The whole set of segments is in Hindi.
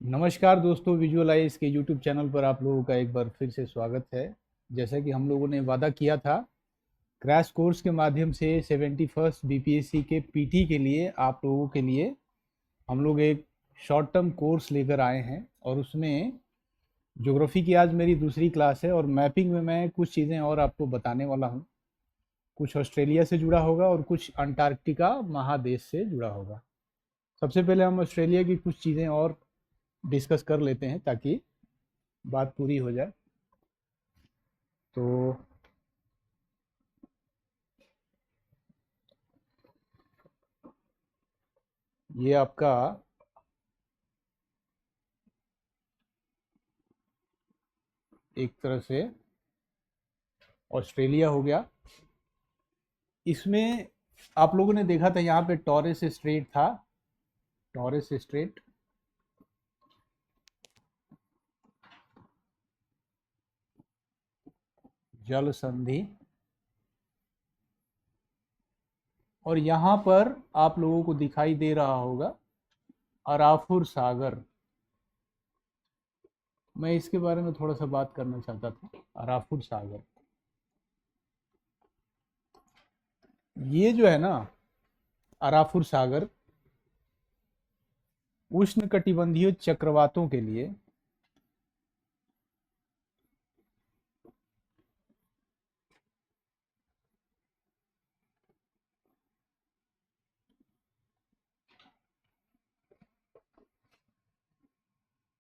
नमस्कार दोस्तों, विजुअलाइज के यूट्यूब चैनल पर आप लोगों का एक बार फिर से स्वागत है। जैसा कि हम लोगों ने वादा किया था, क्रैश कोर्स के माध्यम से 71st बीपीएससी के पीटी के लिए आप लोगों के लिए हम लोग एक शॉर्ट टर्म कोर्स लेकर आए हैं। और उसमें ज्योग्राफी की आज मेरी दूसरी क्लास है और मैपिंग में मैं कुछ चीज़ें और आपको बताने वाला हूँ। कुछ ऑस्ट्रेलिया से जुड़ा होगा और कुछ अंटार्कटिका महादेश से जुड़ा होगा। सबसे पहले हम ऑस्ट्रेलिया की कुछ चीज़ें और डिस्कस कर लेते हैं ताकि बात पूरी हो जाए। तो ये आपका एक तरह से ऑस्ट्रेलिया हो गया। इसमें आप लोगों ने देखा था यहाँ पे टॉरेस स्ट्रेट था। टॉरेस स्ट्रेट, जल संधि। और यहाँ पर आप लोगों को दिखाई दे रहा होगा अराफुर सागर। मैं इसके बारे में थोड़ा सा बात करना चाहता था। अराफुर सागर, ये जो है ना, अराफुर सागर उष्ण कटिबंधीय चक्रवातों के लिए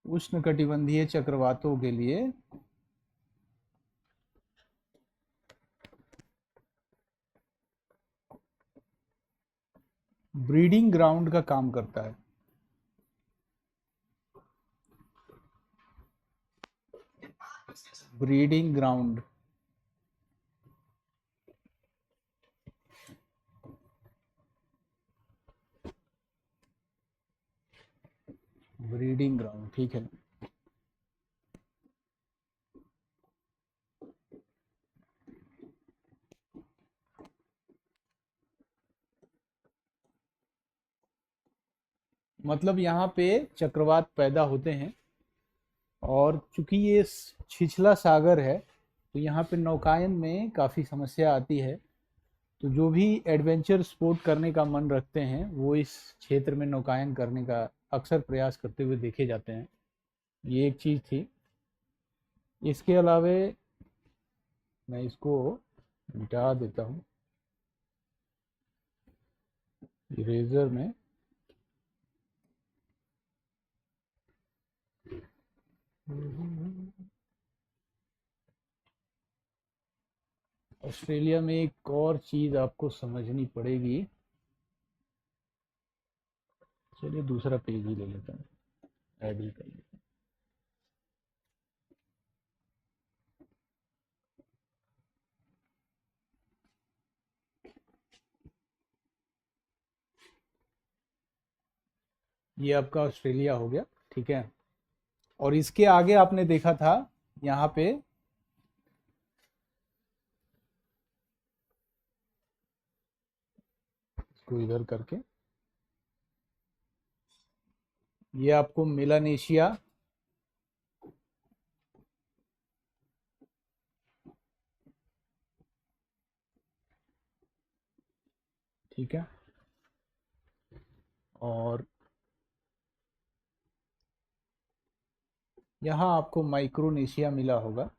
उष्ण कटिबंधीय चक्रवातों के लिए ब्रीडिंग ग्राउंड का काम करता है। ब्रीडिंग ग्राउंड, ब्रीडिंग ग्राउंड, ठीक है। मतलब यहाँ पे चक्रवात पैदा होते हैं। और चूंकि ये छिछला सागर है तो यहाँ पे नौकायन में काफ़ी समस्या आती है। तो जो भी एडवेंचर स्पोर्ट करने का मन रखते हैं वो इस क्षेत्र में नौकायन करने का अक्सर प्रयास करते हुए देखे जाते हैं। ये एक चीज़ थी। इसके अलावे मैं इसको मिटा देता हूँ इरेजर में। ऑस्ट्रेलिया में एक और चीज़ आपको समझनी पड़ेगी। चलिए दूसरा पेज ही ले लेता हूँ, ऐड ही कर लेता हूँ। ये आपका ऑस्ट्रेलिया हो गया, ठीक है। और इसके आगे आपने देखा था यहाँ पे इसको इधर करके, ये आपको मेलानेशिया, ठीक है। और यहाँ आपको माइक्रोनेशिया मिला होगा।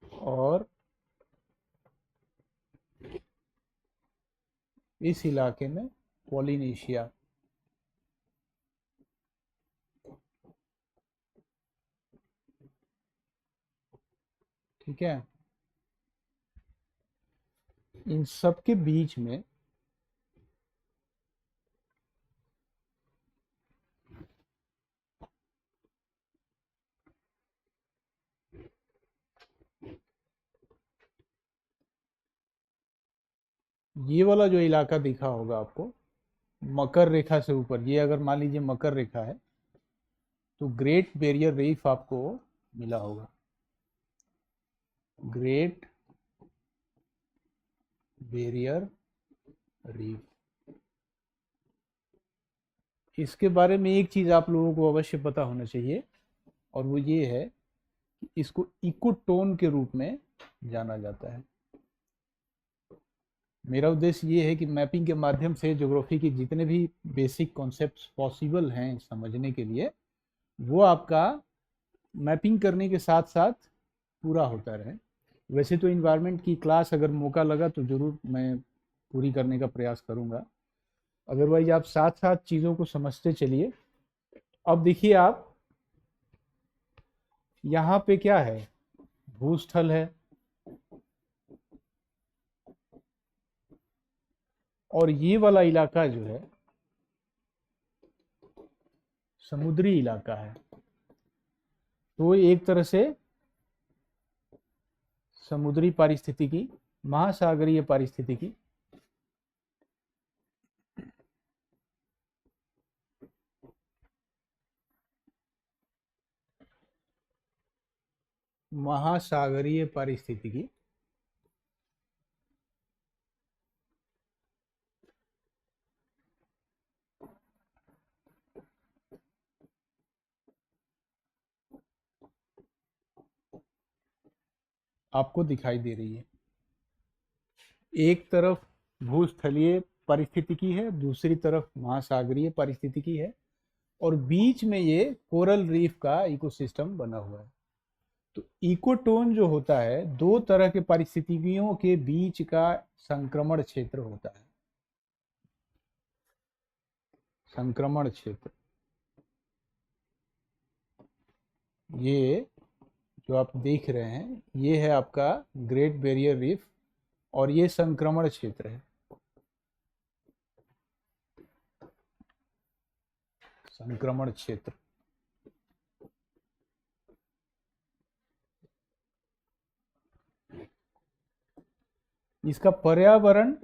और इस इलाके में पॉलिनेशिया, ठीक है। इन सब के बीच में ये वाला जो इलाका दिखा होगा आपको, मकर रेखा से ऊपर, ये अगर मान लीजिए मकर रेखा है तो ग्रेट बैरियर रीफ आपको मिला होगा, ग्रेट बैरियर रीफ। इसके बारे में एक चीज आप लोगों को अवश्य पता होना चाहिए, और वो ये है कि इसको इकोटोन के रूप में जाना जाता है। मेरा उद्देश्य ये है कि मैपिंग के माध्यम से ज्योग्राफी के जितने भी बेसिक कॉन्सेप्ट्स पॉसिबल हैं समझने के लिए, वो आपका मैपिंग करने के साथ साथ पूरा होता रहे। वैसे तो इन्वायरमेंट की क्लास अगर मौका लगा तो ज़रूर मैं पूरी करने का प्रयास करूँगा, अदरवाइज आप साथ साथ चीज़ों को समझते चलिए। अब देखिए आप यहाँ पे क्या है, भूस्थल है, और ये वाला इलाका जो है समुद्री इलाका है। तो एक तरह से समुद्री पारिस्थितिकी, महासागरीय पारिस्थितिकी, महासागरीय पारिस्थितिकी, आपको दिखाई दे रही है। एक तरफ भूस्थलीय पारिस्थितिकी है, दूसरी तरफ महासागरीय पारिस्थितिकी है, और बीच में ये कोरल रीफ का इकोसिस्टम बना हुआ है। तो इकोटोन जो होता है, दो तरह के पारिस्थितिकियों के बीच का संक्रमण क्षेत्र होता है। संक्रमण क्षेत्र, ये जो आप देख रहे हैं ये है आपका ग्रेट बैरियर रीफ, और ये संक्रमण क्षेत्र है, संक्रमण क्षेत्र। इसका पर्यावरण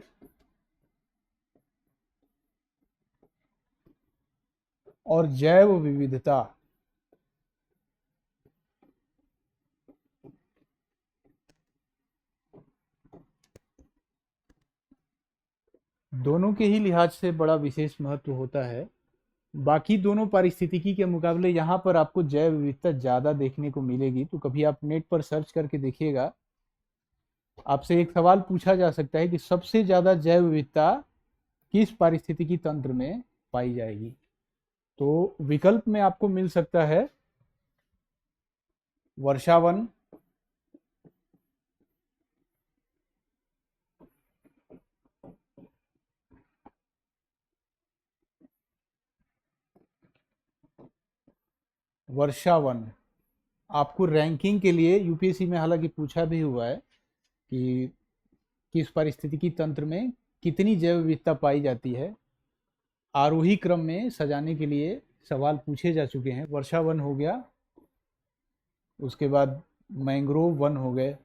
और जैव विविधता दोनों के ही लिहाज से बड़ा विशेष महत्व होता है। बाकी दोनों पारिस्थितिकी के मुकाबले यहाँ पर आपको जैव विविधता ज़्यादा देखने को मिलेगी। तो कभी आप नेट पर सर्च करके देखिएगा, आपसे एक सवाल पूछा जा सकता है कि सबसे ज़्यादा जैव विविधता किस पारिस्थितिकी तंत्र में पाई जाएगी। तो विकल्प में आपको मिल सकता है वर्षावन, वर्षावन। आपको रैंकिंग के लिए यूपीएससी में हालांकि पूछा भी हुआ है कि किस पारिस्थितिकी तंत्र में कितनी जैव विविधता पाई जाती है, आरोही क्रम में सजाने के लिए सवाल पूछे जा चुके हैं। वर्षा वन हो गया, उसके बाद मैंग्रोव वन हो गए,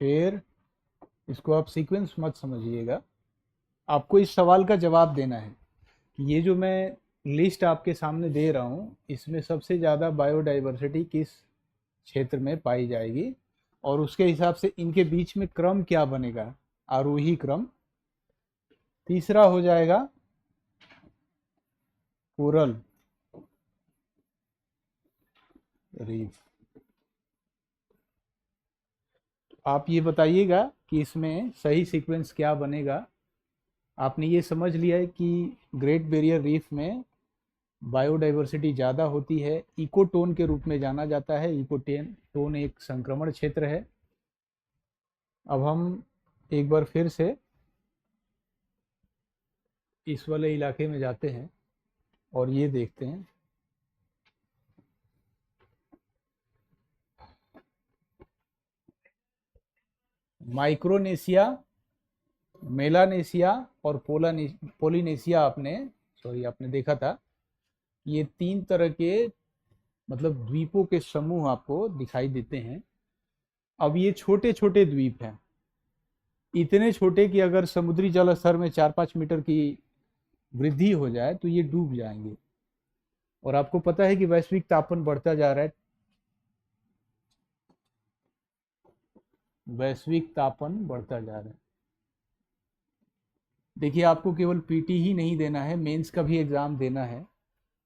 फिर इसको आप सीक्वेंस मत समझिएगा, आपको इस सवाल का जवाब देना है कि ये जो मैं लिस्ट आपके सामने दे रहा हूँ इसमें सबसे ज़्यादा बायोडाइवर्सिटी किस क्षेत्र में पाई जाएगी, और उसके हिसाब से इनके बीच में क्रम क्या बनेगा, आरोही क्रम। तीसरा हो जाएगा कोरल रीफ। आप ये बताइएगा कि इसमें सही सीक्वेंस क्या बनेगा। आपने ये समझ लिया है कि ग्रेट बैरियर रीफ में बायोडाइवर्सिटी ज़्यादा होती है, इकोटोन के रूप में जाना जाता है। इकोटोन टोन एक संक्रमण क्षेत्र है। अब हम एक बार फिर से इस वाले इलाके में जाते हैं और ये देखते हैं। माइक्रोनेशिया, मेलानेशिया और पोलिनेशिया आपने देखा था। ये तीन तरह के मतलब द्वीपों के समूह आपको दिखाई देते हैं। अब ये छोटे छोटे द्वीप हैं, इतने छोटे कि अगर समुद्री जल स्तर में 4-5 मीटर की वृद्धि हो जाए तो ये डूब जाएंगे। और आपको पता है कि वैश्विक तापन बढ़ता जा रहा है, वैश्विक तापन बढ़ता जा रहा है। देखिए, आपको केवल पीटी ही नहीं देना है, मेंस का भी एग्जाम देना है।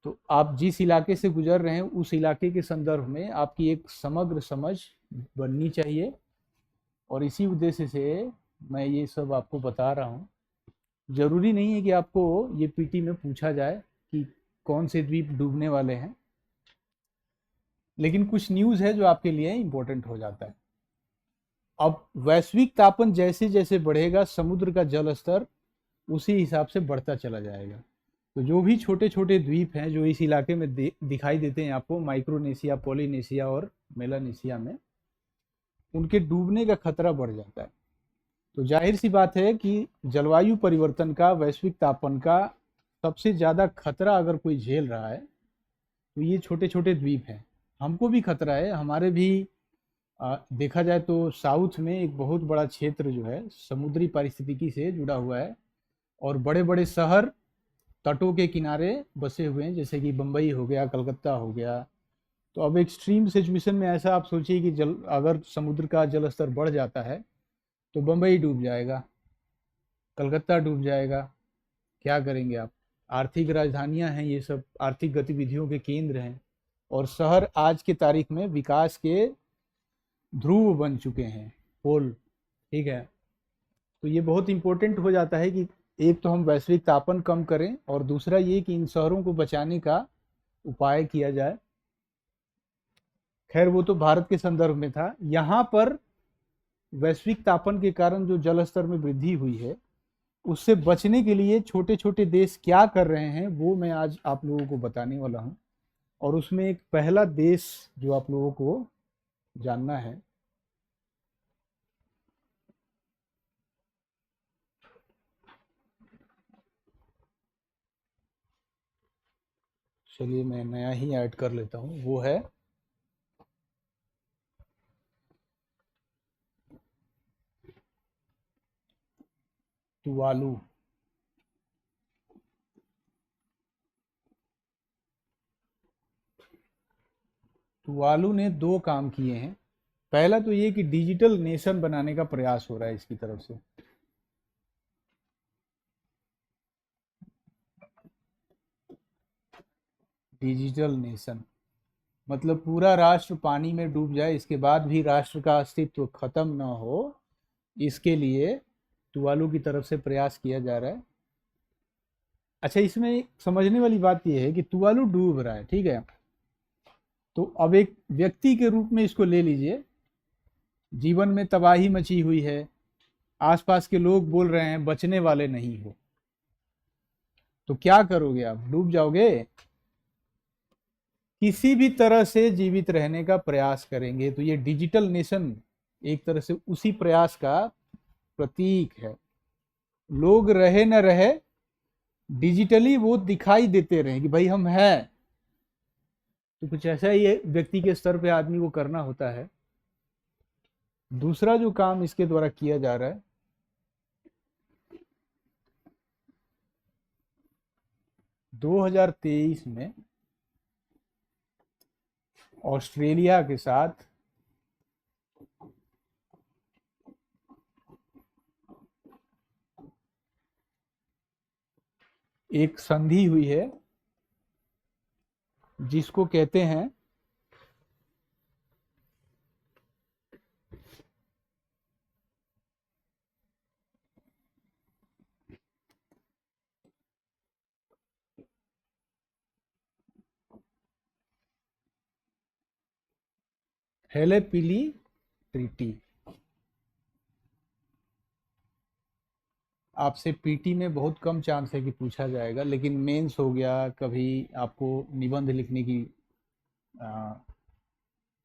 तो आप जिस इलाके से गुजर रहे हैं उस इलाके के संदर्भ में आपकी एक समग्र समझ बननी चाहिए, और इसी उद्देश्य से मैं ये सब आपको बता रहा हूँ। जरूरी नहीं है कि आपको ये पीटी में पूछा जाए कि कौन से द्वीप डूबने वाले हैं, लेकिन कुछ न्यूज़ है जो आपके लिए इंपॉर्टेंट हो जाता है। अब वैश्विक तापन जैसे जैसे बढ़ेगा, समुद्र का जल स्तर उसी हिसाब से बढ़ता चला जाएगा। तो जो भी छोटे छोटे द्वीप हैं जो इस इलाके में दिखाई देते हैं आपको, माइक्रोनेशिया, पोलिनेशिया और मेलानेशिया में, उनके डूबने का खतरा बढ़ जाता है। तो जाहिर सी बात है कि जलवायु परिवर्तन का, वैश्विक तापन का सबसे ज़्यादा खतरा अगर कोई झेल रहा है तो ये छोटे छोटे द्वीप हैं। हमको भी खतरा है, हमारे भी देखा जाए तो साउथ में एक बहुत बड़ा क्षेत्र जो है समुद्री पारिस्थितिकी से जुड़ा हुआ है, और बड़े बड़े शहर तटों के किनारे बसे हुए हैं, जैसे कि बम्बई हो गया, कलकत्ता हो गया। तो अब एक्सट्रीम सिचुएशन में ऐसा आप सोचिए कि अगर समुद्र का जल स्तर बढ़ जाता है तो बम्बई डूब जाएगा, कलकत्ता डूब जाएगा। क्या करेंगे आप? आर्थिक राजधानियां हैं ये सब, आर्थिक गतिविधियों के केंद्र हैं, और शहर आज के तारीख में विकास के ध्रुव बन चुके हैं, पोल। ठीक है, तो ये बहुत इंपॉर्टेंट हो जाता है कि एक तो हम वैश्विक तापन कम करें, और दूसरा ये कि इन शहरों को बचाने का उपाय किया जाए। खैर, वो तो भारत के संदर्भ में था। यहाँ पर वैश्विक तापन के कारण जो जल स्तर में वृद्धि हुई है, उससे बचने के लिए छोटे छोटे देश क्या कर रहे हैं वो मैं आज आप लोगों को बताने वाला हूँ। और उसमें एक पहला देश जो आप लोगों को जानना है, चलिए मैं नया ही ऐड कर लेता हूँ, वो है तुवालू। तुवालू ने दो काम किए हैं। पहला तो ये कि डिजिटल नेशन बनाने का प्रयास हो रहा है इसकी तरफ से। डिजिटल नेशन मतलब पूरा राष्ट्र पानी में डूब जाए, इसके बाद भी राष्ट्र का अस्तित्व खत्म ना हो, इसके लिए तुवालू की तरफ से प्रयास किया जा रहा है। अच्छा, इसमें समझने वाली बात यह है कि तुवालू डूब रहा है, ठीक है, तो अब एक व्यक्ति के रूप में इसको ले लीजिए। जीवन में तबाही मची हुई है, आसपास के लोग बोल रहे हैं बचने वाले नहीं हो, तो क्या करोगे आप? डूब जाओगे? किसी भी तरह से जीवित रहने का प्रयास करेंगे। तो ये डिजिटल नेशन एक तरह से उसी प्रयास का प्रतीक है। लोग रहे न रहे, डिजिटली वो दिखाई देते रहे कि भाई हम हैं। तो कुछ ऐसा ही व्यक्ति के स्तर पे आदमी को करना होता है। दूसरा जो काम इसके द्वारा किया जा रहा है, 2023 में ऑस्ट्रेलिया के साथ एक संधि हुई है जिसको कहते हैं हेलेपिली ट्रीटी। आपसे पीटी में बहुत कम चांस है कि पूछा जाएगा, लेकिन मेंस हो गया, कभी आपको निबंध लिखने की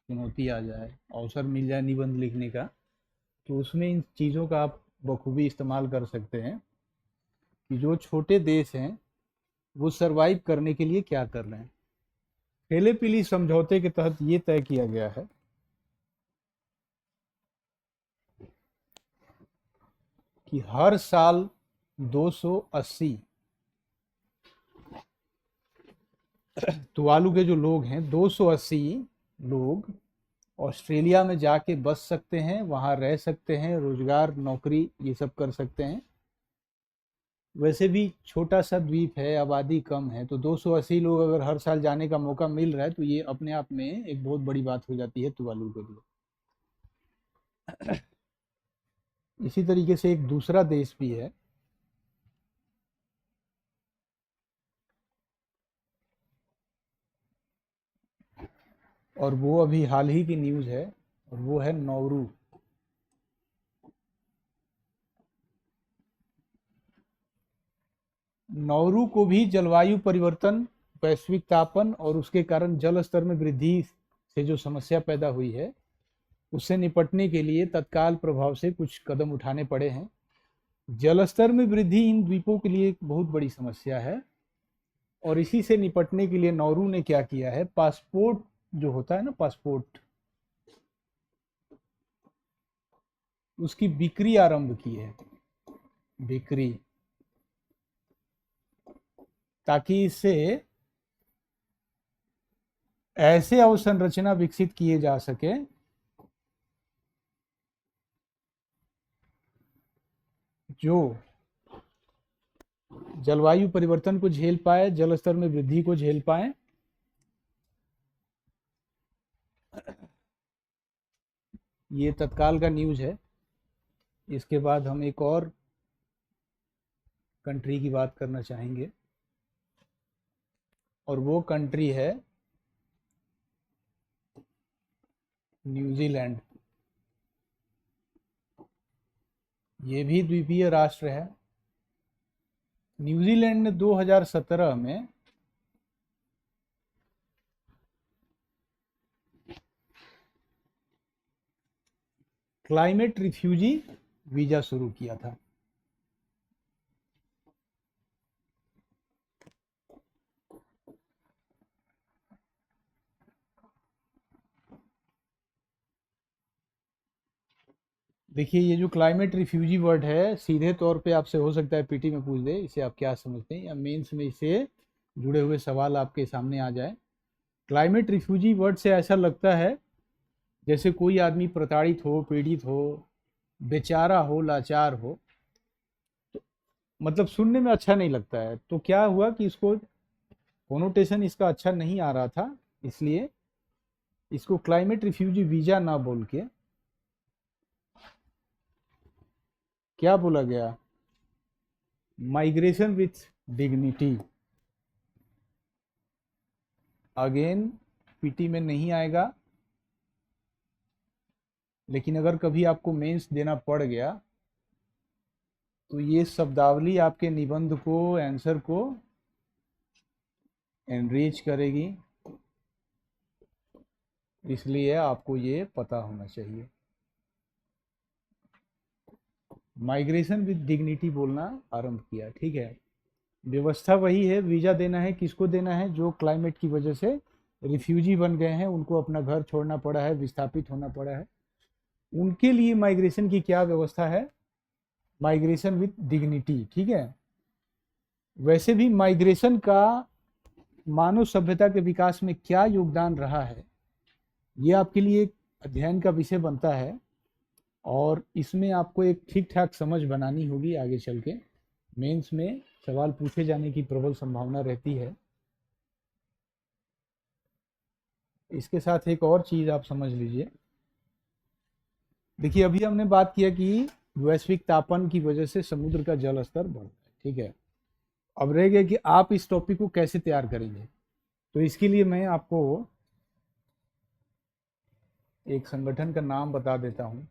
चुनौती आ जाए, अवसर मिल जाए निबंध लिखने का, तो उसमें इन चीज़ों का आप बखूबी इस्तेमाल कर सकते हैं कि जो छोटे देश हैं वो सरवाइव करने के लिए क्या कर रहे हैं। हेलेपिली समझौते के तहत ये तय किया गया है कि हर साल 280 तुवालू के जो लोग हैं, 280 लोग ऑस्ट्रेलिया में जाके बस सकते हैं, वहाँ रह सकते हैं, रोजगार नौकरी ये सब कर सकते हैं। वैसे भी छोटा सा द्वीप है, आबादी कम है, तो 280 लोग अगर हर साल जाने का मौका मिल रहा है तो ये अपने आप में एक बहुत बड़ी बात हो जाती है तुवालू के लिए। इसी तरीके से एक दूसरा देश भी है, और वो अभी हाल ही की न्यूज़ है, और वो है नौरू। नौरू को भी जलवायु परिवर्तन, वैश्विक तापन और उसके कारण जल स्तर में वृद्धि से जो समस्या पैदा हुई है, उससे निपटने के लिए तत्काल प्रभाव से कुछ कदम उठाने पड़े हैं। जल स्तर में वृद्धि इन द्वीपों के लिए एक बहुत बड़ी समस्या है, और इसी से निपटने के लिए नौरू ने क्या किया है, पासपोर्ट जो होता है ना, पासपोर्ट, उसकी बिक्री आरंभ की है, बिक्री, ताकि इससे ऐसे अवसंरचना विकसित किए जा सके जो जलवायु परिवर्तन को झेल पाए, जल स्तर में वृद्धि को झेल पाए। ये तत्काल का न्यूज़ है। इसके बाद हम एक और कंट्री की बात करना चाहेंगे, और वो कंट्री है न्यूजीलैंड। ये भी द्वीपीय राष्ट्र है। न्यूजीलैंड ने 2017 में क्लाइमेट रिफ्यूजी वीजा शुरू किया था। देखिए, ये जो क्लाइमेट रिफ्यूजी वर्ड है, सीधे तौर पे आपसे हो सकता है पीटी में पूछ दे इसे आप क्या समझते हैं, या मेंस में इससे जुड़े हुए सवाल आपके सामने आ जाए। क्लाइमेट रिफ्यूजी वर्ड से ऐसा लगता है जैसे कोई आदमी प्रताड़ित हो, पीड़ित हो, बेचारा हो, लाचार हो, तो मतलब सुनने में अच्छा नहीं लगता है। तो क्या हुआ कि इसको कोनोटेशन इसका अच्छा नहीं आ रहा था, इसलिए इसको क्लाइमेट रिफ्यूजी वीजा ना बोल के क्या बोला गया, migration with dignity. Again PT में नहीं आएगा, लेकिन अगर कभी आपको मेंस देना पड़ गया तो ये शब्दावली आपके निबंध को, आंसर को एनरिच करेगी, इसलिए आपको ये पता होना चाहिए। माइग्रेशन विद डिग्निटी बोलना आरंभ किया, ठीक है। व्यवस्था वही है, वीजा देना है, किसको देना है, जो क्लाइमेट की वजह से रिफ्यूजी बन गए हैं, उनको अपना घर छोड़ना पड़ा है, विस्थापित होना पड़ा है, उनके लिए माइग्रेशन की क्या व्यवस्था है, माइग्रेशन विद डिग्निटी, ठीक है। वैसे भी माइग्रेशन का मानव सभ्यता के विकास में क्या योगदान रहा है, ये आपके लिए एक अध्ययन का विषय बनता है, और इसमें आपको एक ठीक ठाक समझ बनानी होगी। आगे चल के मेंस में सवाल पूछे जाने की प्रबल संभावना रहती है। इसके साथ एक और चीज़ आप समझ लीजिए। देखिए, अभी हमने बात किया कि वैश्विक तापन की वजह से समुद्र का जल स्तर बढ़ रहा है, ठीक है। अब रह गया कि आप इस टॉपिक को कैसे तैयार करेंगे। तो इसके लिए मैं आपको एक संगठन का नाम बता देता हूँ,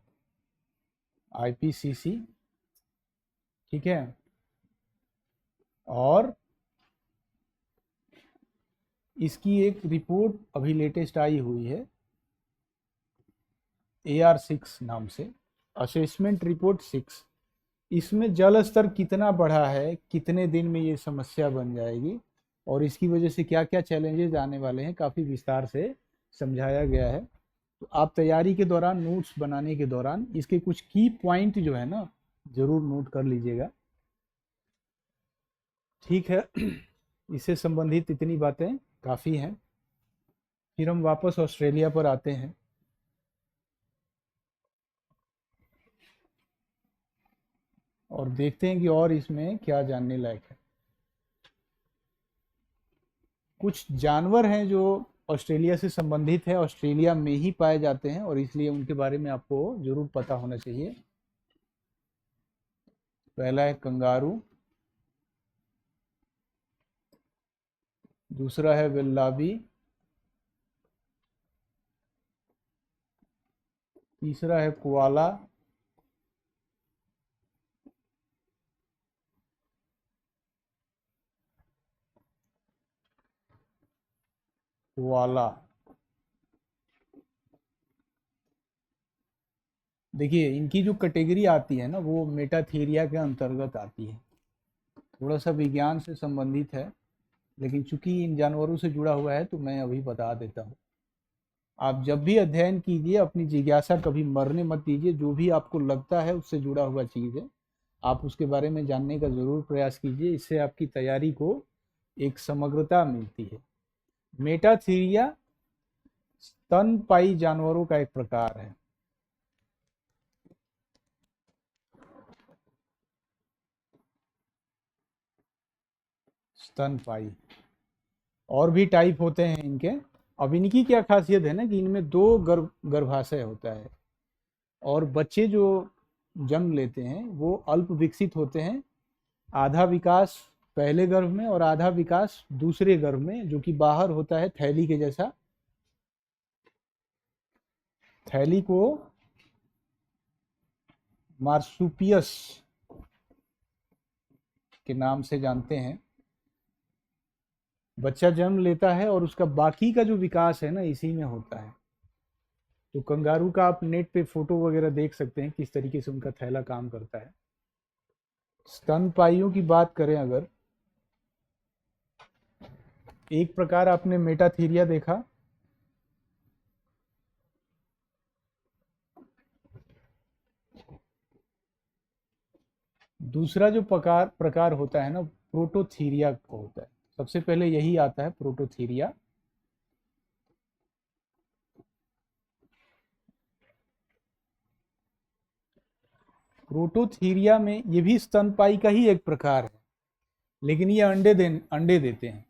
आईपीसीसी, ठीक है। और इसकी एक रिपोर्ट अभी लेटेस्ट आई हुई है, AR6 नाम से, असेसमेंट रिपोर्ट 6। इसमें जल स्तर कितना बढ़ा है, कितने दिन में ये समस्या बन जाएगी, और इसकी वजह से क्या क्या चैलेंजेस आने वाले हैं, काफ़ी विस्तार से समझाया गया है। तो आप तैयारी के दौरान, नोट्स बनाने के दौरान इसके कुछ की पॉइंट जो है ना, ज़रूर नोट कर लीजिएगा। ठीक है, इससे संबंधित इतनी बातें काफ़ी हैं। फिर हम वापस ऑस्ट्रेलिया पर आते हैं। और देखते हैं कि और इसमें क्या जानने लायक है। कुछ जानवर हैं जो ऑस्ट्रेलिया से संबंधित है, ऑस्ट्रेलिया में ही पाए जाते हैं और इसलिए उनके बारे में आपको जरूर पता होना चाहिए। पहला है कंगारू, दूसरा है वेल्लाबी, तीसरा है कोआला, कोआला। देखिए इनकी जो कैटेगरी आती है ना वो मेटाथेरिया के अंतर्गत आती है। थोड़ा सा विज्ञान से संबंधित है, लेकिन चूंकि इन जानवरों से जुड़ा हुआ है तो मैं अभी बता देता हूँ। आप जब भी अध्ययन कीजिए अपनी जिज्ञासा कभी मरने मत दीजिए। जो भी आपको लगता है उससे जुड़ा हुआ चीज़ है, आप उसके बारे में जानने का ज़रूर प्रयास कीजिए। इससे आपकी तैयारी को एक समग्रता मिलती है। मेटाथीरिया स्तनपायी जानवरों का एक प्रकार है। स्तनपायी और भी टाइप होते हैं इनके। अब इनकी क्या खासियत है ना कि इनमें दो गर्भाशय होता है और बच्चे जो जन्म लेते हैं वो अल्प विकसित होते हैं। आधा विकास पहले गर्भ में और आधा विकास दूसरे गर्भ में, जो कि बाहर होता है थैली के जैसा। थैली को मार्सुपियस के नाम से जानते हैं। बच्चा जन्म लेता है और उसका बाकी का जो विकास है ना इसी में होता है। तो कंगारू का आप नेट पे फोटो वगैरह देख सकते हैं किस तरीके से उनका थैला काम करता है। स्तनपाइयों की बात करें अगर, एक प्रकार आपने मेटाथीरिया देखा, दूसरा जो प्रकार होता है ना प्रोटोथीरिया को होता है। सबसे पहले यही आता है प्रोटोथीरिया। प्रोटोथीरिया में ये भी स्तनपायी का ही एक प्रकार है, लेकिन ये अंडे देते हैं।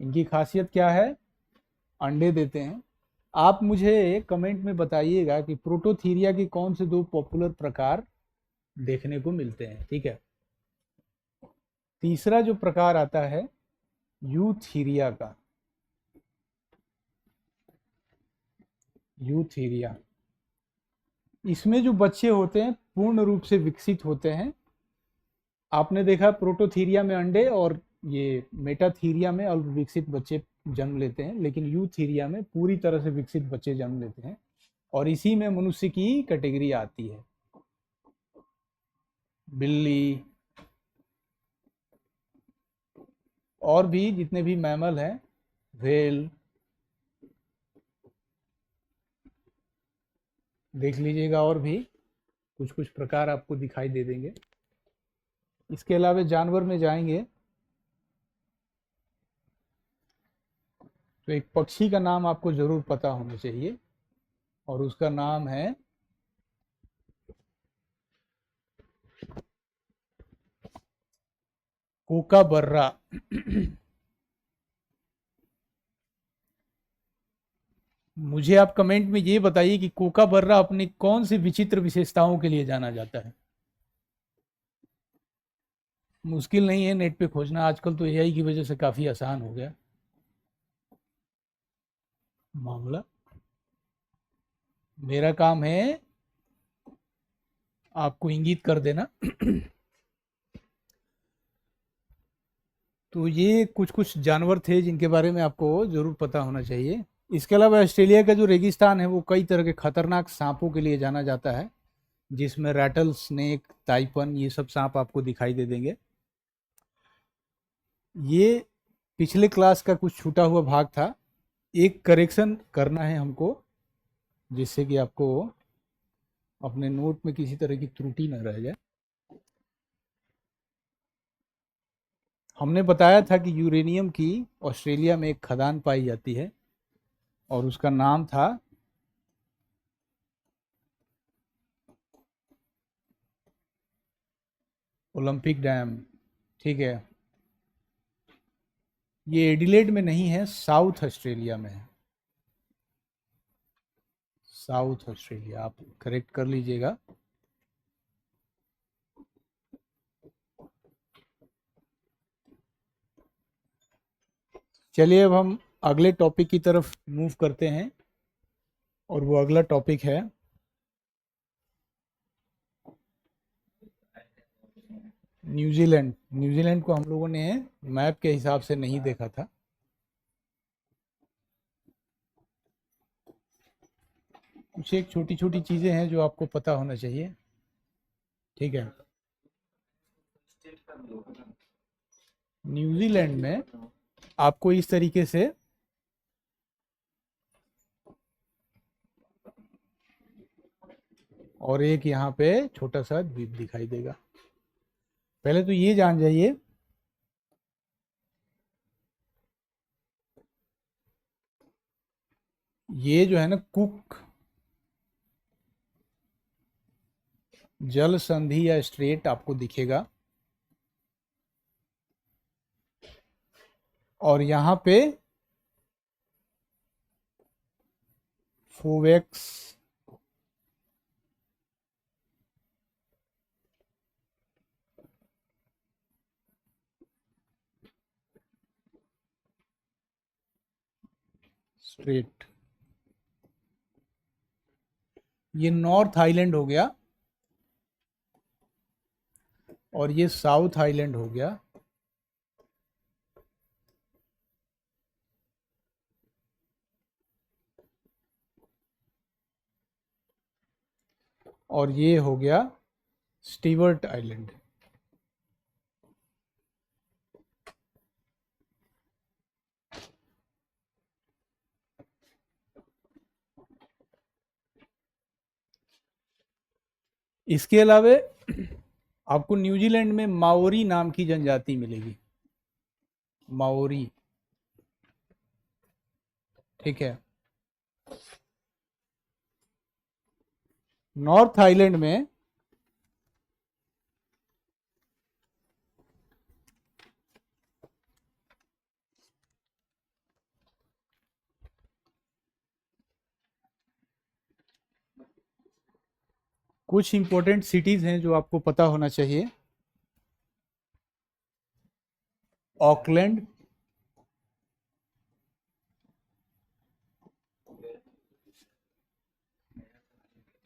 इनकी खासियत क्या है? अंडे देते हैं। आप मुझे कमेंट में बताइएगा कि प्रोटोथीरिया के कौन से दो पॉपुलर प्रकार देखने को मिलते हैं। ठीक है, तीसरा जो प्रकार आता है यूथीरिया का। यूथीरिया, इसमें जो बच्चे होते हैं पूर्ण रूप से विकसित होते हैं। आपने देखा प्रोटोथीरिया में अंडे और ये मेटाथीरिया में अल्प विकसित बच्चे जन्म लेते हैं, लेकिन यूथीरिया में पूरी तरह से विकसित बच्चे जन्म लेते हैं और इसी में मनुष्य की कैटेगरी आती है। बिल्ली और भी जितने भी मैमल हैं, व्हेल देख लीजिएगा, और भी कुछ कुछ प्रकार आपको दिखाई दे देंगे। इसके अलावा जानवर में जाएंगे तो एक पक्षी का नाम आपको जरूर पता होना चाहिए और उसका नाम है कोकाबर्रा। मुझे आप कमेंट में ये बताइए कि कोकाबर्रा अपनी कौन सी विचित्र विशेषताओं के लिए जाना जाता है। मुश्किल नहीं है नेट पे खोजना, आजकल तो एआई की वजह से काफ़ी आसान हो गया मामला। मेरा काम है आपको इंगित कर देना। तो ये कुछ कुछ जानवर थे जिनके बारे में आपको ज़रूर पता होना चाहिए। इसके अलावा ऑस्ट्रेलिया का जो रेगिस्तान है वो कई तरह के खतरनाक सांपों के लिए जाना जाता है, जिसमें रैटल स्नेक, टाइपन, ये सब सांप आपको दिखाई दे देंगे। ये पिछले क्लास का कुछ छूटा हुआ भाग था। एक करेक्शन करना है हमको, जिससे कि आपको अपने नोट में किसी तरह की त्रुटि न रह जाए। हमने बताया था कि यूरेनियम की ऑस्ट्रेलिया में एक खदान पाई जाती है और उसका नाम था ओलंपिक डैम। ठीक है, ये एडिलेड में नहीं है, साउथ ऑस्ट्रेलिया में है। साउथ ऑस्ट्रेलिया, आप करेक्ट कर लीजिएगा। चलिए अब हम अगले टॉपिक की तरफ मूव करते हैं और वो अगला टॉपिक है न्यूजीलैंड। न्यूजीलैंड को हम लोगों ने मैप के हिसाब से नहीं देखा था। कुछ एक छोटी छोटी चीज़ें हैं जो आपको पता होना चाहिए। ठीक है, न्यूजीलैंड में आपको इस तरीके से और एक यहाँ पे छोटा सा द्वीप दिखाई देगा। पहले तो ये जान जाइए ये जो है ना कुक जल संधि या स्ट्रेट आपको दिखेगा और यहाँ पे फोवेक्स स्ट्रेट, ये नॉर्थ आइलैंड हो गया और ये साउथ आइलैंड हो गया। और ये हो गया स्टीवर्ट आइलैंड। इसके अलावा आपको न्यूजीलैंड में माओरी नाम की जनजाति मिलेगी, माओरी। ठीक है, नॉर्थ आइलैंड में कुछ इंपॉर्टेंट सिटीज हैं जो आपको पता होना चाहिए। ऑकलैंड,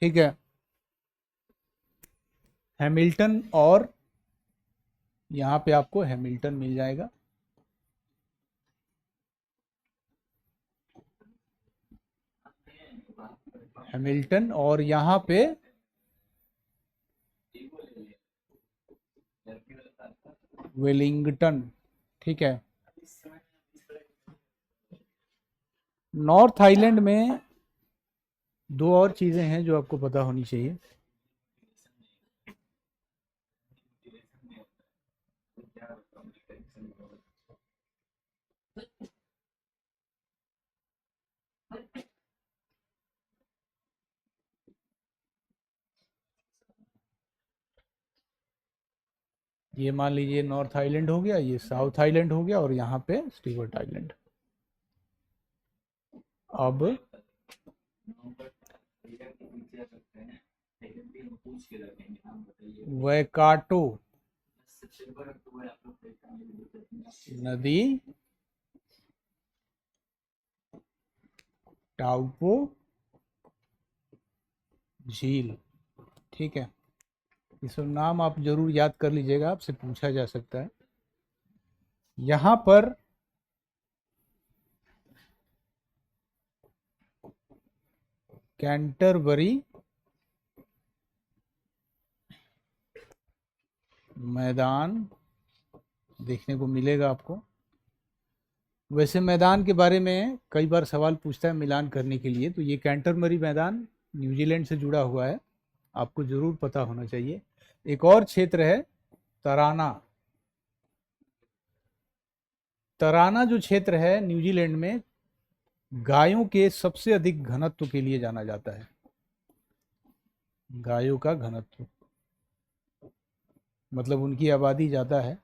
ठीक है, हैमिल्टन, और यहाँ पे आपको हैमिल्टन मिल जाएगा। हैमिल्टन और यहाँ पे वेलिंगटन। ठीक है, नॉर्थ आइलैंड में दो और चीज़ें हैं जो आपको पता होनी चाहिए। ये मान लीजिए नॉर्थ आइलैंड हो गया, ये साउथ आइलैंड हो गया और यहाँ पे स्टीवर्ट आइलैंड। अब वैकाटो नदी, टाउपो झील। ठीक है, ये सब नाम आप जरूर याद कर लीजिएगा, आपसे पूछा जा सकता है। यहाँ पर कैंटरबरी मैदान देखने को मिलेगा आपको। वैसे मैदान के बारे में कई बार सवाल पूछता है मिलान करने के लिए, तो ये कैंटरबरी मैदान न्यूजीलैंड से जुड़ा हुआ है आपको जरूर पता होना चाहिए। एक और क्षेत्र है तराना। तराना जो क्षेत्र है न्यूजीलैंड में, गायों के सबसे अधिक घनत्व के लिए जाना जाता है। गायों का घनत्व मतलब उनकी आबादी ज़्यादा है।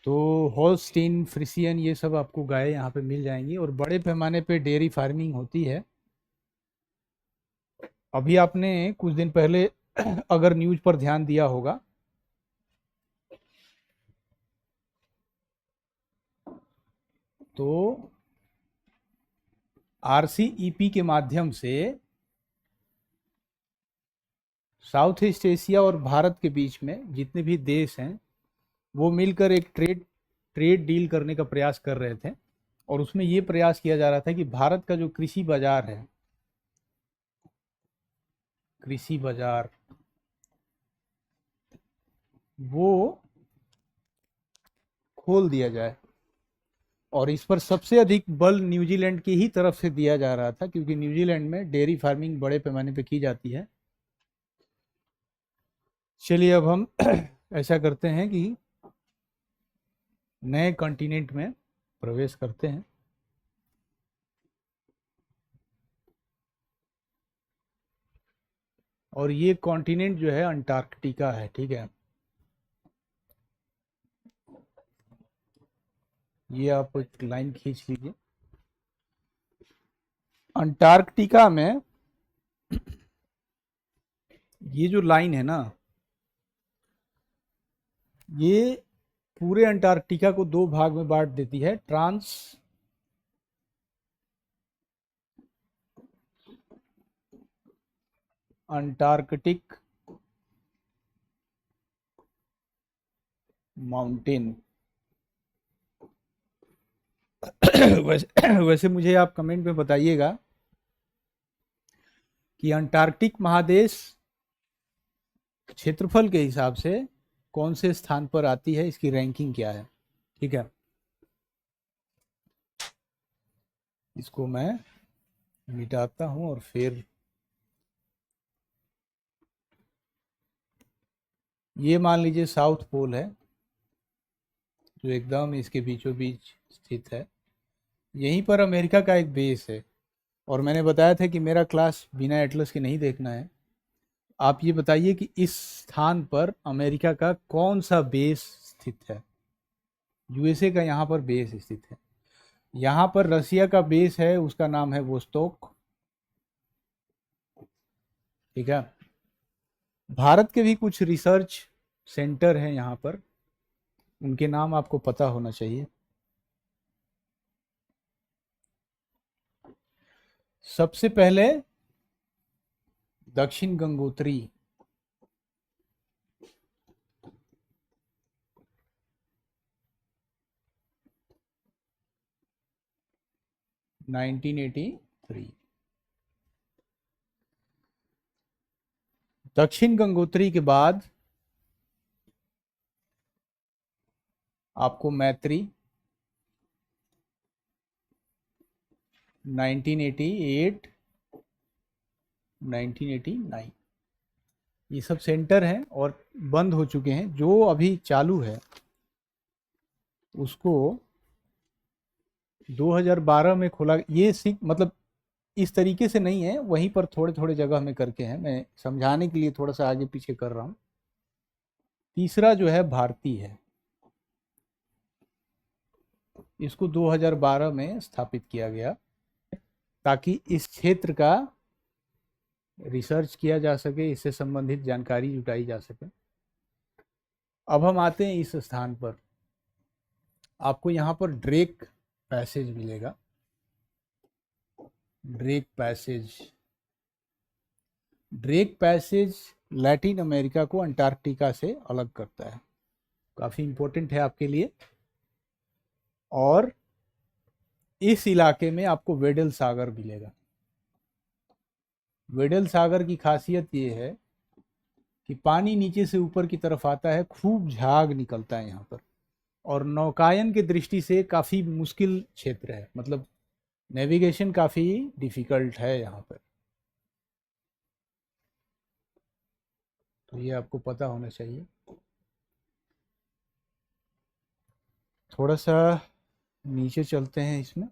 तो होल्स्टीन, फ्रिसियन, ये सब आपको गाय यहाँ पे मिल जाएंगी और बड़े पैमाने पे डेयरी फार्मिंग होती है। अभी आपने कुछ दिन पहले अगर न्यूज पर ध्यान दिया होगा तो RCEP के माध्यम से साउथ ईस्ट एशिया और भारत के बीच में जितने भी देश हैं वो मिलकर एक ट्रेड डील करने का प्रयास कर रहे थे। और उसमें ये प्रयास किया जा रहा था कि भारत का जो कृषि बाजार है, कृषि बाजार वो खोल दिया जाए। और इस पर सबसे अधिक बल न्यूजीलैंड की ही तरफ से दिया जा रहा था, क्योंकि न्यूजीलैंड में डेयरी फार्मिंग बड़े पैमाने पर की जाती है। चलिए अब हम ऐसा करते हैं कि नए कॉन्टिनेंट में प्रवेश करते हैं। और ये कॉन्टिनेंट जो है अंटार्कटिका है, ठीक है। ये आप एक लाइन खींच लीजिए। अंटार्कटिका में ये जो लाइन है ना, ये पूरे अंटार्कटिका को दो भाग में बांट देती है। Trans Antarctic mountain. वैसे मुझे आप कमेंट में बताइएगा कि अंटार्कटिक महादेश क्षेत्रफल के हिसाब से कौन से स्थान पर आती है, इसकी रैंकिंग क्या है, ठीक है। इसको मैं मिटाता हूं और फिर ये मान लीजिए साउथ पोल है जो एकदम इसके बीचों बीच स्थित है। यहीं पर अमेरिका का एक बेस है। और मैंने बताया था कि मेरा क्लास बिना एटलस के नहीं देखना है। आप ये बताइए कि इस स्थान पर अमेरिका का कौन सा बेस स्थित है। यूएसए का यहाँ पर बेस स्थित है। यहाँ पर रसिया का बेस है, उसका नाम है वोस्टोक, ठीक है। भारत के भी कुछ रिसर्च सेंटर हैं यहाँ पर, उनके नाम आपको पता होना चाहिए। सबसे पहले दक्षिण गंगोत्री, नाइनटीन 1983। दक्षिण गंगोत्री के बाद आपको मैत्री 1988, 1989, ये सब सेंटर हैं और बंद हो चुके हैं। जो अभी चालू है उसको 2012 में खोला। ये मतलब इस तरीके से नहीं है, वहीं पर थोड़े थोड़े जगह में करके हैं। मैं समझाने के लिए थोड़ा सा आगे पीछे कर रहा हूँ। तीसरा जो है भारती है, इसको 2012 में स्थापित किया गया ताकि इस क्षेत्र का रिसर्च किया जा सके, इससे संबंधित जानकारी जुटाई जा सके। अब हम आते हैं इस स्थान पर। आपको यहाँ पर ड्रेक पैसेज मिलेगा। Drake passage, Drake passage Latin America को अंटार्कटिका से अलग करता है। काफ़ी इंपॉर्टेंट है आपके लिए। और इस इलाके में आपको वेडल सागर मिलेगा। वेडल सागर की खासियत ये है कि पानी नीचे से ऊपर की तरफ आता है, खूब झाग निकलता है यहाँ पर। और नौकायन की दृष्टि से काफ़ी मुश्किल क्षेत्र है, मतलब नेविगेशन काफ़ी डिफिकल्ट है यहाँ पर। तो ये आपको पता होना चाहिए। थोड़ा सा नीचे चलते हैं इसमें।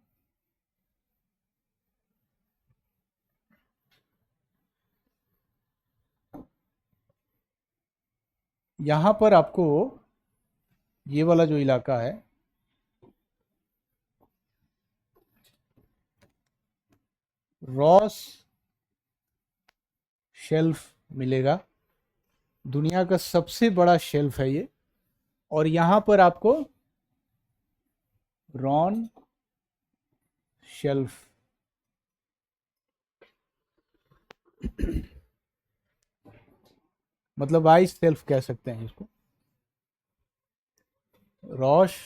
यहाँ पर आपको ये वाला जो इलाका है, रॉस शेल्फ मिलेगा। दुनिया का सबसे बड़ा शेल्फ है ये। और यहाँ पर आपको रॉन शेल्फ मतलब आइस शेल्फ कह सकते हैं इसको। रॉश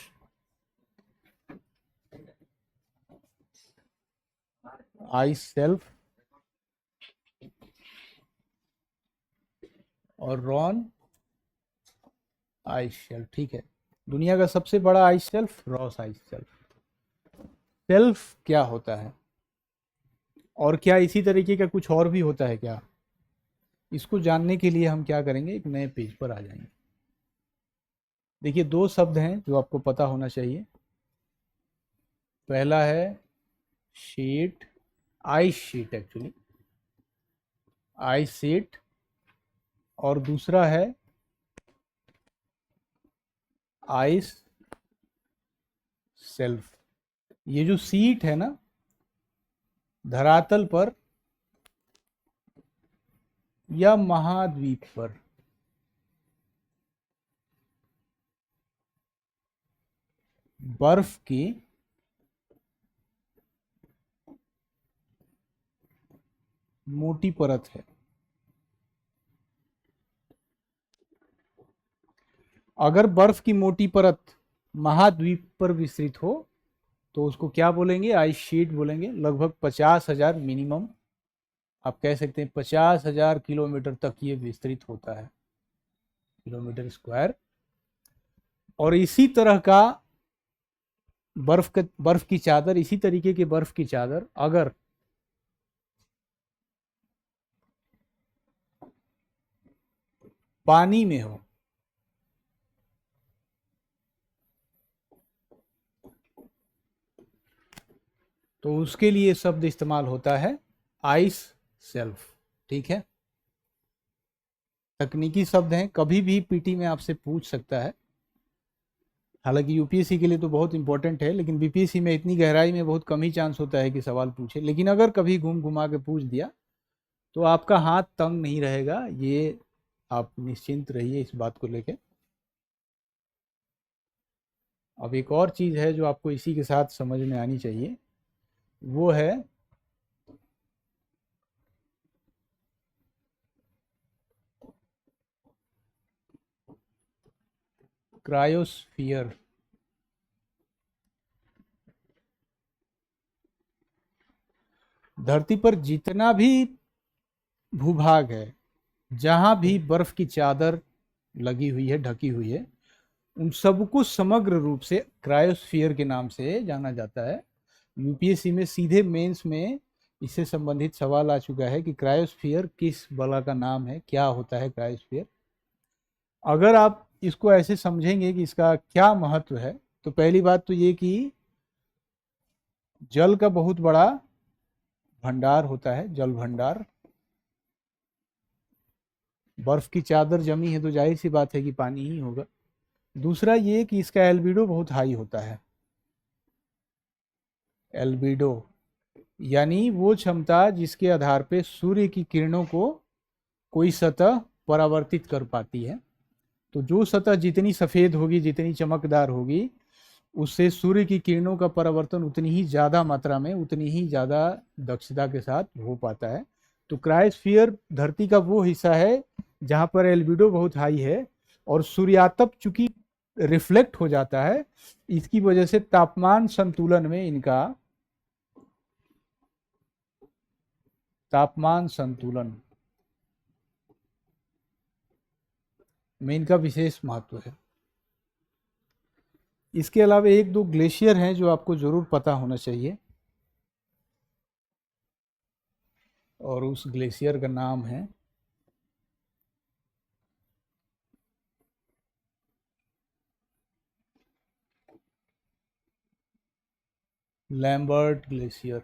आइस शेल्फ और रॉन आइस शेल्फ, ठीक है। दुनिया का सबसे बड़ा ice shelf Ross ice shelf. Shelf क्या होता है और क्या इसी तरीके का कुछ और भी होता है क्या, इसको जानने के लिए हम क्या करेंगे, एक नए पेज पर आ जाएंगे। देखिए, दो शब्द हैं जो आपको पता होना चाहिए। पहला है sheet, ice sheet actually, ice sheet. और दूसरा है आइस शेल्फ। ये जो सीट है ना, धरातल पर या महाद्वीप पर बर्फ की मोटी परत है। अगर बर्फ की मोटी परत महाद्वीप पर विस्तृत हो तो उसको क्या बोलेंगे, आइस शीट बोलेंगे। लगभग 50,000 मिनिमम, आप कह सकते हैं 50,000 किलोमीटर तक ये विस्तृत होता है, किलोमीटर स्क्वायर। और इसी तरह का बर्फ की चादर, इसी तरीके की बर्फ की चादर अगर पानी में हो तो उसके लिए शब्द इस्तेमाल होता है आइस शेल्फ। ठीक है, तकनीकी शब्द हैं, कभी भी पीटी में आपसे पूछ सकता है। हालांकि यूपीएससी के लिए तो बहुत इंपॉर्टेंट है, लेकिन बीपीएससी में इतनी गहराई में बहुत कम ही चांस होता है कि सवाल पूछे। लेकिन अगर कभी घूम घुमा के पूछ दिया तो आपका हाथ तंग नहीं रहेगा, ये आप निश्चिंत रहिए इस बात को लेकर। अब एक और चीज़ है जो आपको इसी के साथ समझ में आनी चाहिए, वो है क्रायोस्फीयर। धरती पर जितना भी भूभाग है, जहां भी बर्फ की चादर लगी हुई है, ढकी हुई है, उन सबको समग्र रूप से क्रायोस्फीयर के नाम से जाना जाता है। यूपीएससी में सीधे मेंस में इससे संबंधित सवाल आ चुका है कि क्रायोस्फीयर किस बला का नाम है, क्या होता है क्रायोस्फीयर। अगर आप इसको ऐसे समझेंगे कि इसका क्या महत्व है, तो पहली बात तो ये कि जल का बहुत बड़ा भंडार होता है, जल भंडार। बर्फ की चादर जमी है तो जाहिर सी बात है कि पानी ही होगा। दूसरा ये कि इसका एल्बिडो बहुत हाई होता है। एल्बिडो यानी वो क्षमता जिसके आधार पे सूर्य की किरणों को कोई सतह परावर्तित कर पाती है। तो जो सतह जितनी सफ़ेद होगी, जितनी चमकदार होगी, उससे सूर्य की किरणों का परावर्तन उतनी ही ज़्यादा मात्रा में, उतनी ही ज़्यादा दक्षता के साथ हो पाता है। तो क्रायोस्फीयर धरती का वो हिस्सा है जहाँ पर एल्बिडो बहुत हाई है और सूर्यातप चूंकि रिफ्लेक्ट हो जाता है, इसकी वजह से तापमान संतुलन में इनका, तापमान संतुलन में इनका विशेष महत्व है। इसके अलावा एक दो ग्लेशियर हैं जो आपको जरूर पता होना चाहिए, और उस ग्लेशियर का नाम है लैम्बर्ट ग्लेशियर।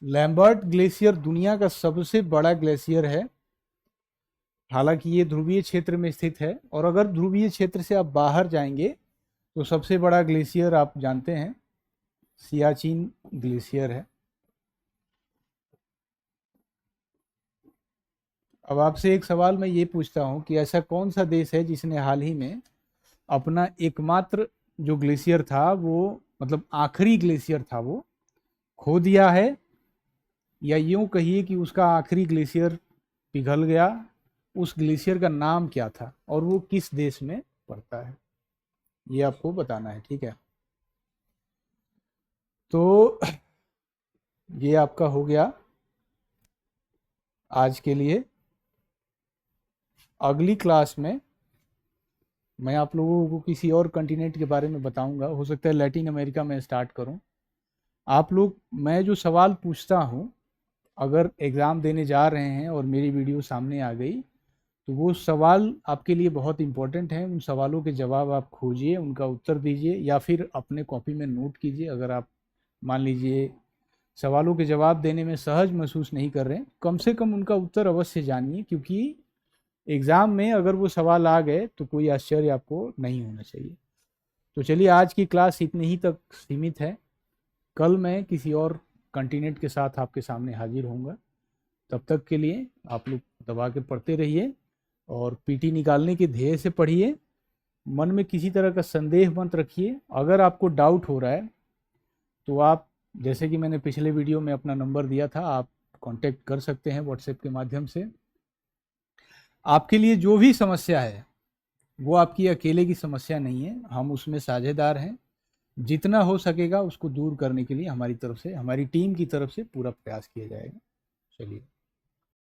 लैम्बर्ट ग्लेशियर दुनिया का सबसे बड़ा ग्लेशियर है। हालांकि ये ध्रुवीय क्षेत्र में स्थित है, और अगर ध्रुवीय क्षेत्र से आप बाहर जाएंगे तो सबसे बड़ा ग्लेशियर आप जानते हैं सियाचिन ग्लेशियर है। अब आपसे एक सवाल मैं ये पूछता हूँ कि ऐसा कौन सा देश है जिसने हाल ही में अपना एकमात्र जो ग्लेशियर था, वो मतलब आखिरी ग्लेशियर था, वो खो दिया है, या यूं कहिए कि उसका आखिरी ग्लेशियर पिघल गया। उस ग्लेशियर का नाम क्या था और वो किस देश में पड़ता है, ये आपको बताना है, ठीक है। तो ये आपका हो गया आज के लिए। अगली क्लास में मैं आप लोगों को किसी और कंटिनेंट के बारे में बताऊंगा। हो सकता है लैटिन अमेरिका में स्टार्ट करूं। आप लोग, मैं जो सवाल पूछता हूं, अगर एग्ज़ाम देने जा रहे हैं और मेरी वीडियो सामने आ गई, तो वो सवाल आपके लिए बहुत इंपॉर्टेंट है। उन सवालों के जवाब आप खोजिए, उनका उत्तर दीजिए, या फिर अपने कॉपी में नोट कीजिए। अगर आप मान लीजिए सवालों के जवाब देने में सहज महसूस नहीं कर रहे हैं, कम से कम उनका उत्तर अवश्य जानिए, क्योंकि एग्ज़ाम में अगर वो सवाल आ गए तो कोई आश्चर्य आपको नहीं होना चाहिए। तो चलिए, आज की क्लास इतने ही तक सीमित है। कल मैं किसी और कंटिनेंट के साथ आपके सामने हाजिर होऊंगा। तब तक के लिए आप लोग दबा के पढ़ते रहिए और पीटी निकालने के ध्येय से पढ़िए। मन में किसी तरह का संदेह मत रखिए। अगर आपको डाउट हो रहा है तो आप, जैसे कि मैंने पिछले वीडियो में अपना नंबर दिया था, आप कांटेक्ट कर सकते हैं व्हाट्सएप के माध्यम से। आपके लिए जो भी समस्या है वो आपकी अकेले की समस्या नहीं है, हम उसमें साझेदार हैं। जितना हो सकेगा उसको दूर करने के लिए हमारी तरफ से, हमारी टीम की तरफ से पूरा प्रयास किया जाएगा। चलिए।